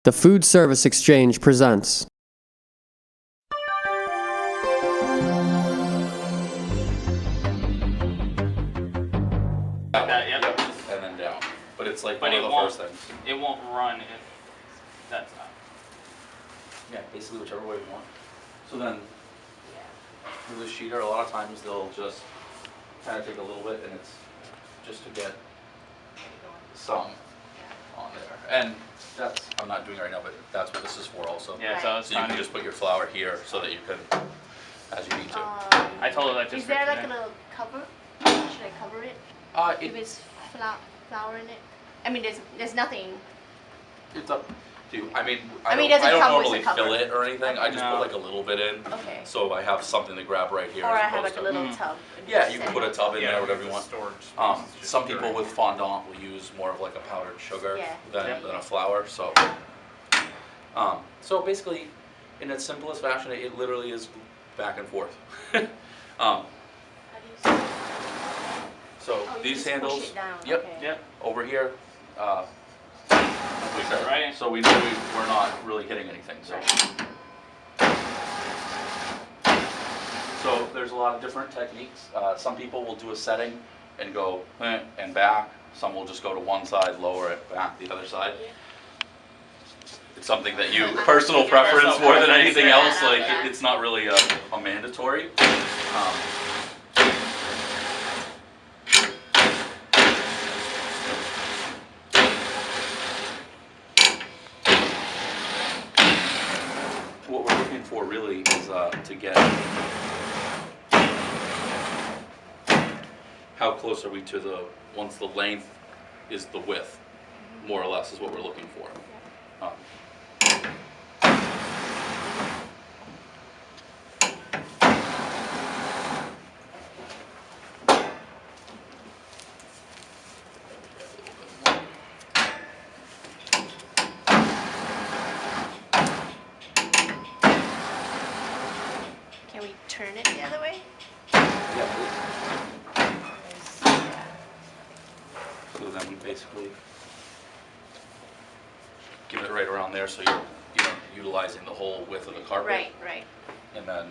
The Food Service Exchange presents. That, yep. And then down. But it's like But one of the first things. it won't run if that's not. Yeah, basically whichever way you want. So then, with the sheeter, a lot of times they'll just kind of take a little bit, and it's just to get some on there. And that's, I'm not doing it right now, but that's what this is for also. Yeah, so I was So you trying can to just put your flour here so that you can, as you need to. I told her that just Is there for like today. a cover? Should I cover it? If it's flour in it? I mean, there's nothing. It's up to you. I mean, does it I don't come with normally a cover? fill it or anything. I just No. put like a little bit in. Okay. So I have something to grab right here. Or as I have opposed like a to- little tub. and Yeah, just you can set put a it. tub in there, whatever you want. Storage. Some people with fondant will use more of like a powdered sugar Yeah. than Yep. a flour. So, so basically, in its simplest fashion, it literally is back and forth. How do you say it? So Oh, you these just push handles, it down, yep, okay. yep, over here. Right. So we know we're not really hitting anything. So. So there's a lot of different techniques. Some people will do a setting and go and back. Some will just go to one side, lower it, back the other side. It's something that you, personal preference more than anything else. Like it's not really a mandatory. What we're looking for really is to get how close are we to the, once the length is the width, more or less is what we're looking for. Can we turn it the other way? Yeah, Yeah. so then we basically give it right around there so you're utilizing the whole width of the carpet. Right, right. And then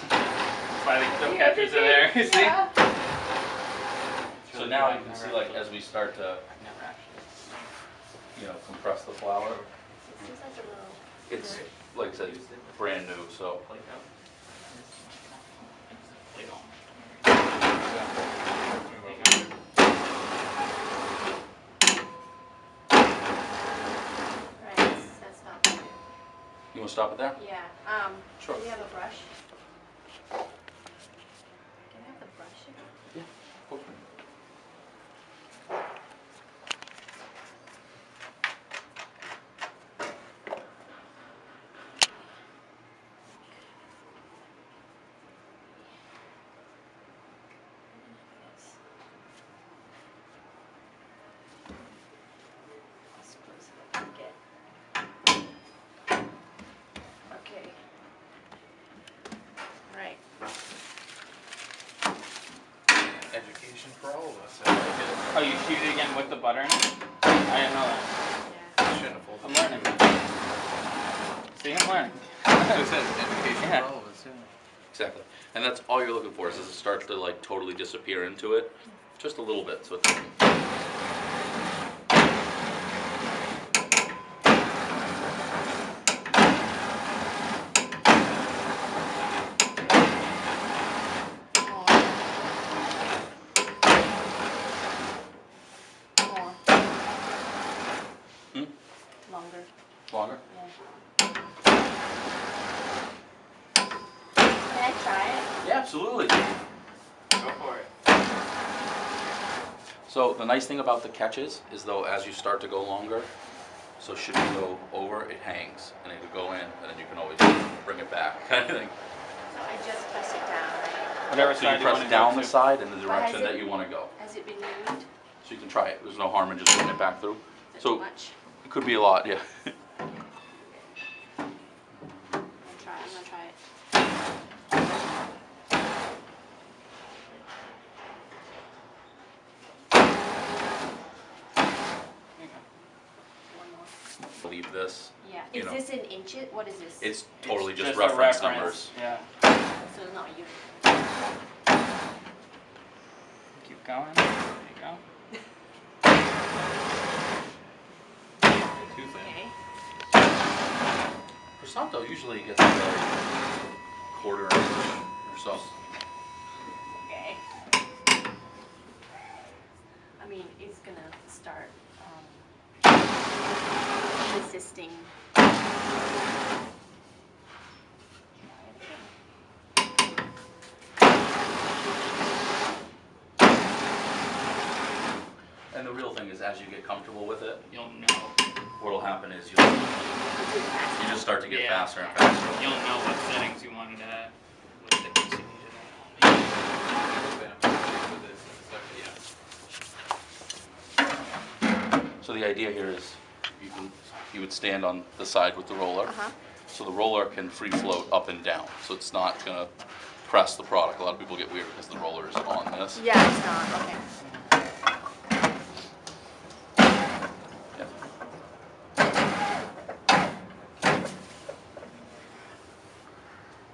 That's why the catchers are there. You see? Yeah. so now you can see like as we start to compress the flour, Seems like a little. it's like I said, it's brand new, so Right, that's not good. you want to stop it there? Yeah. Sure. Do we have a brush? Can we have the brush again? Yeah. Go for it. I suppose I can get. Okay. Right. Education for all of us. Oh, you shoot it again with the butter in it? I didn't know that. Yeah. Shouldn't have I'm folded. learning. See, I'm learning. It says education Yeah. for all of us, yeah. Exactly. And that's all you're looking for is it starts to like totally disappear into it. Just a little bit. So it's More. Hmm? Longer. longer. Yeah. Can I try it? Yeah, absolutely. Go for it. So the nice thing about the catches is though as you start to go longer, so should you go over, it hangs, and it could go in, and then you can always bring it back, kind of thing. So I just press it down, right? Whatever So side you you want press to down go the to. side in the But has direction it- that you want to go. Has it been moved? So you can try it. There's no harm in just putting it back through. Is that So too much? it could be a lot, yeah. leave this. Yeah. You Is know. this in inches? What is this? It's totally It's just a reference reference. numbers. Yeah. So it's not unit. Keep going. There you go. Too thin. Okay. Croissant usually gets like a quarter inch or so. Okay. I mean, it's gonna start resisting. And the real thing is, as you get comfortable with it, You'll know. what'll happen is you just start to get Yeah. faster and faster. You'll know what settings you wanted at. What thickness you needed at. So the idea here is you would stand on the side with the roller. Uh-huh. So the roller can free float up and down. So it's not gonna press the product. A lot of people get weird because the roller is on this. Yeah, it's not. Okay. Yeah.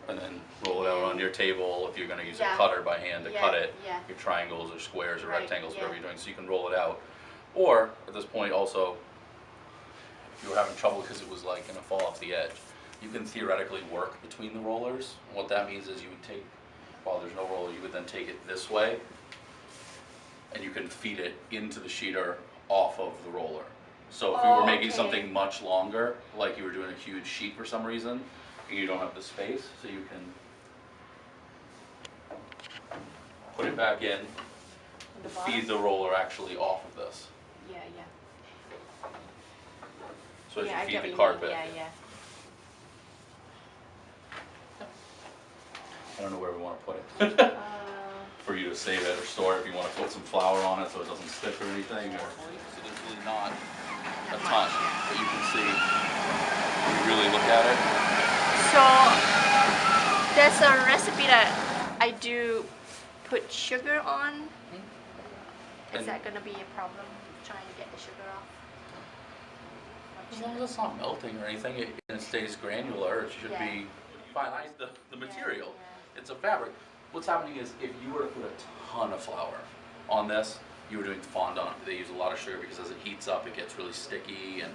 And then roll it out on your table if you're gonna use Yeah. a cutter by hand to Yeah, cut it. yeah. Your triangles or squares or Right, rectangles, whatever yeah. you're doing, so you can roll it out. Or at this point also, if you were having trouble because it was like gonna fall off the edge, you can theoretically work between the rollers. What that means is you would take, while there's no roller, you would then take it this way, and you can feed it into the sheeter off of the roller. So if you were making okay. something much longer, like you were doing a huge sheet for some reason, and you don't have the space, so you can put it back in, The bottom? feed the roller actually off of this. Yeah, yeah. So as yeah, I you get feed the what you mean. carpet, Yeah, yeah. I don't know where we want to put it. Uh, For you to save it or store it, if you want to put some flour on it so it doesn't stick or anything, or so there's really not a ton, but you can see when you really look at it. So there's a recipe that I do put sugar on. Is And that gonna be a problem? Trying to get the sugar off? as long as it's not melting or anything, and it stays granular, it should Yeah. be fine. The material, yeah. it's a fabric. What's happening is if you were to put a ton of flour on this, you were doing fondant. They use a lot of sugar because as it heats up, it gets really sticky, and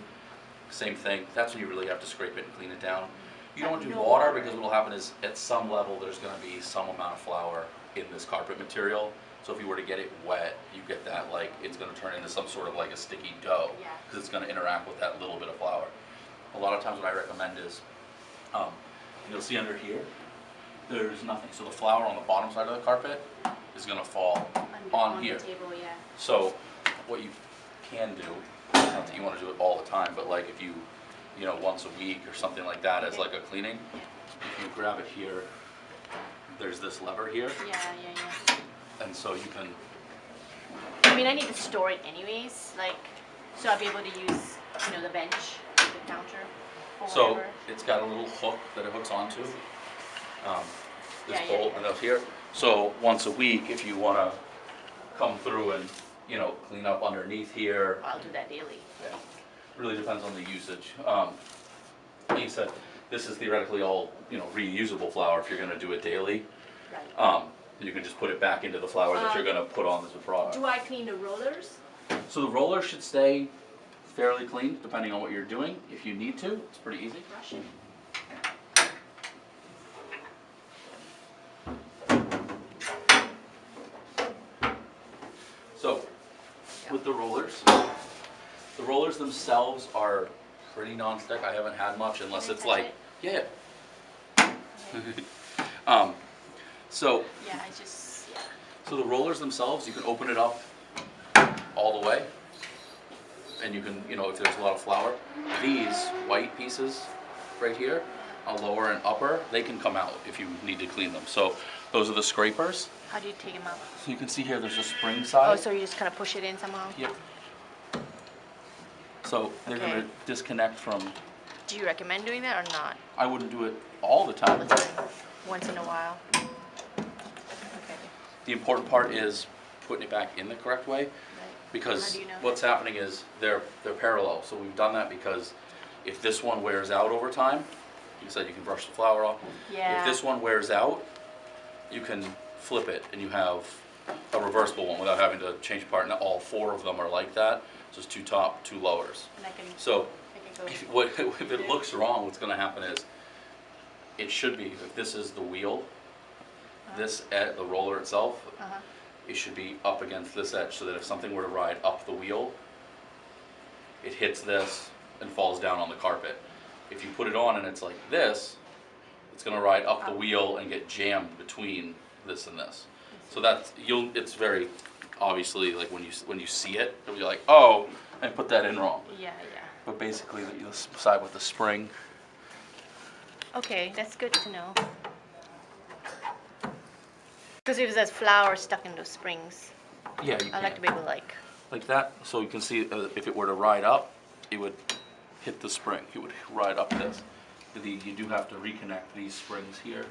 same thing. That's when you really have to scrape it and clean it down. You don't want to do No water water. because what will happen is at some level there's going to be some amount of flour in this carpet material. So if you were to get it wet, you get that like it's going to turn into some sort of like a sticky dough Yeah. because it's going to interact with that little bit of flour. A lot of times what I recommend is, you'll see under here, there's nothing. So the flour on the bottom side of the carpet is going to fall on here. The table, yeah. So what you can do, not that you want to do it all the time, but like if you know, once a week or something like that as Okay. like a cleaning, if you grab it here, there's this lever here, Yeah, yeah, yeah. and so you can, I mean, I need to store it anyways, like, so I'll be able to use, the bench, the counter, or so whatever. it's got a little hook that it hooks onto, this Yeah, yeah, bolt yeah. and up here. So once a week, if you want to come through and, clean up underneath here, I'll do that daily. yeah, really depends on the usage. Like you said, this is theoretically all, reusable flour if you're going to do it daily. Right. You can just put it back into the flour that you're going to put on as a product. Do I clean the rollers? So the roller should stay fairly clean depending on what you're doing. If you need to, it's pretty easy. Brush it. So with the rollers themselves are pretty non-stick. I haven't had much unless Can I it's touch like, it? yeah. Okay. So Yeah, I just, yeah. So the rollers themselves, you can open it up all the way, and you can, if there's a lot of flour, these white pieces right here, a lower and upper, they can come out if you need to clean them. So those are the scrapers. How do you take them out? So you can see here there's a spring side. Oh, so you just kind of push it in somehow? Yep. So they're Okay. going to disconnect from, Do you recommend doing that or not? I wouldn't do it all the All time. the time? Once in a while? Okay. The important part is putting it back in the correct way. Right. Because How do you know what's happening is they're parallel. So we've done that because If this one wears out over time, you said you can brush the flour off. Yeah. If this one wears out, you can flip it and you have a reversible one without having to change part. And all 4 of them are like that. So it's 2 top, 2 lowers. And I can, So I can go. if it looks wrong, what's going to happen is it should be, if this is the wheel, this the roller itself, Uh-huh. it should be up against this edge so that if something were to ride up the wheel, it hits this and falls down on the carpet. If you put it on and it's like this, it's going to ride up the wheel and get jammed between this and this. So that's it's very obviously like when you see it, you'll be like, oh, I put that in wrong. Yeah. But basically, the side with the spring. Okay, that's good to know. Because if there's flour stuck in those springs, Yeah, you I like to be able to like that. So you can see if it were to ride up, it would hit the spring. It would ride up this. You do have to reconnect these springs here